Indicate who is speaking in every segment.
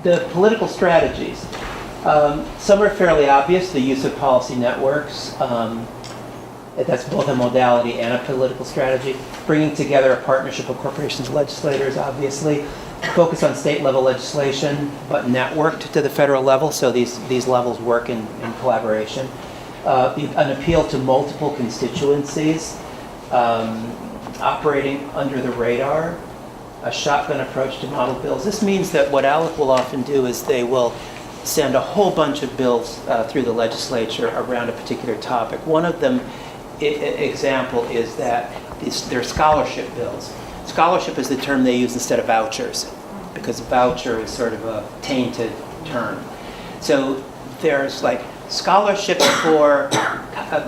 Speaker 1: The political strategies. Some are fairly obvious, the use of policy networks. That's both a modality and a political strategy. Bringing together a partnership of corporations and legislators, obviously. Focus on state level legislation, but networked to the federal level, so these levels work in collaboration. An appeal to multiple constituencies, operating under the radar, a shotgun approach to model bills. This means that what ALEC will often do is they will send a whole bunch of bills through the legislature around a particular topic. One of them, example, is that they're scholarship bills. Scholarship is the term they use instead of vouchers, because voucher is sort of a tainted term. So there's like scholarships for,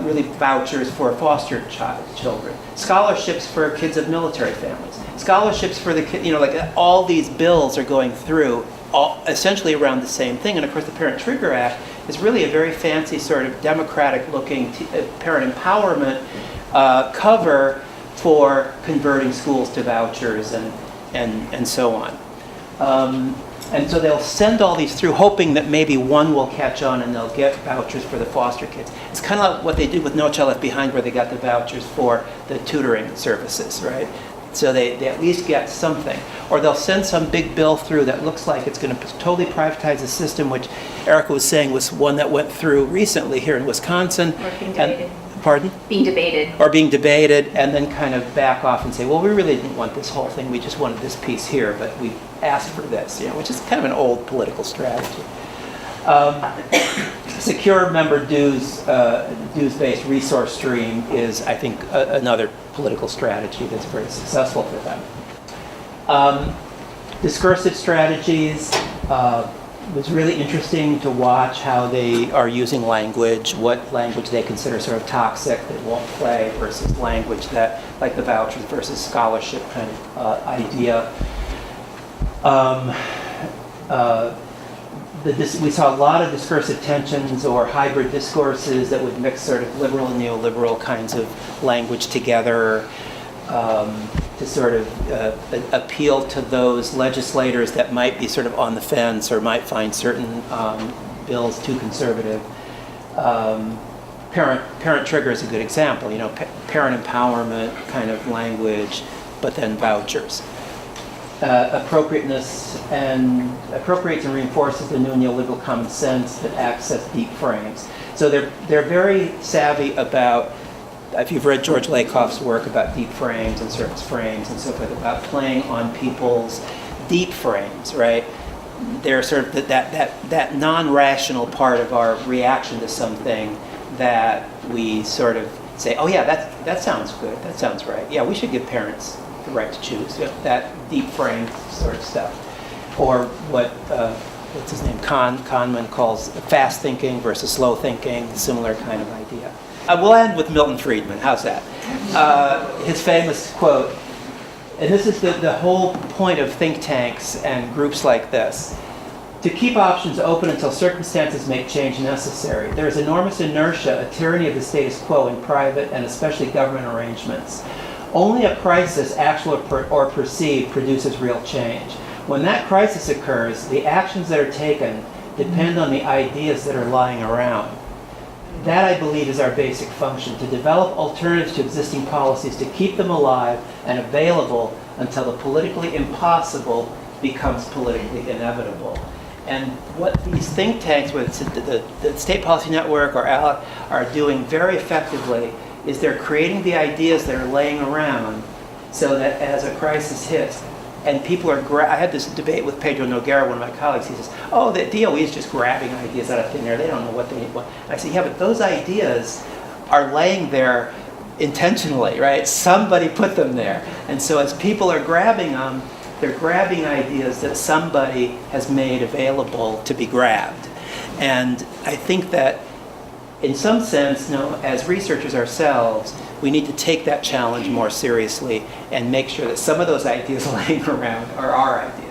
Speaker 1: really vouchers for foster children, scholarships for kids of military families, scholarships for the kids, like all these bills are going through essentially around the same thing. And of course the Parent Trigger Act is really a very fancy sort of democratic looking parent empowerment cover for converting schools to vouchers and so on. And so they'll send all these through, hoping that maybe one will catch on and they'll get vouchers for the foster kids. It's kind of like what they did with No Child Left Behind, where they got the vouchers for the tutoring services, right? So they at least get something. Or they'll send some big bill through that looks like it's going to totally privatize the system, which Erica was saying was one that went through recently here in Wisconsin.
Speaker 2: Or being debated.
Speaker 1: Pardon?
Speaker 2: Being debated.
Speaker 1: Or being debated, and then kind of back off and say, well, we really didn't want this whole thing. We just wanted this piece here, but we asked for this, which is kind of an old political strategy. Secure member dues-based resource stream is, I think, another political strategy that's very successful for them. Discursive strategies. It was really interesting to watch how they are using language, what language they consider sort of toxic that won't play versus language that, like the vouchers versus scholarship kind of idea. We saw a lot of discursive tensions or hybrid discourses that would mix sort of liberal and neoliberal kinds of language together to sort of appeal to those legislators that might be sort of on the fence or might find certain bills too conservative. Parent Trigger is a good example, parent empowerment kind of language, but then vouchers. Appropriates and reinforces the new neoliberal common sense that access deep frames. So they're very savvy about, if you've read George Lakoff's work about deep frames and surface frames and so forth, about playing on people's deep frames, right? They're sort of that non-rational part of our reaction to something that we sort of say, oh yeah, that sounds good, that sounds right. Yeah, we should give parents the right to choose, that deep frame sort of stuff. Or what's his name, Kahneman calls fast thinking versus slow thinking, similar kind of idea. We'll end with Milton Friedman, how's that? His famous quote, and this is the whole point of think tanks and groups like this: to keep options open until circumstances make change necessary. There is enormous inertia, a tyranny of the status quo in private and especially government arrangements. Only a crisis, actual or perceived, produces real change. When that crisis occurs, the actions that are taken depend on the ideas that are lying around. That, I believe, is our basic function: to develop alternatives to existing policies, to keep them alive and available until the politically impossible becomes politically inevitable. And what these think tanks, whether it's the State Policy Network or ALEC, are doing very effectively is they're creating the ideas that are laying around so that as a crisis hits, and people are, I had this debate with Pedro Noguera, one of my colleagues. He says, oh, the DOE is just grabbing ideas out of thin air. They don't know what they need. I said, yeah, but those ideas are laying there intentionally, right? Somebody put them there. And so as people are grabbing them, they're grabbing ideas that somebody has made available to be grabbed. And I think that in some sense, as researchers ourselves, we need to take that challenge more seriously and make sure that some of those ideas laying around are our ideas.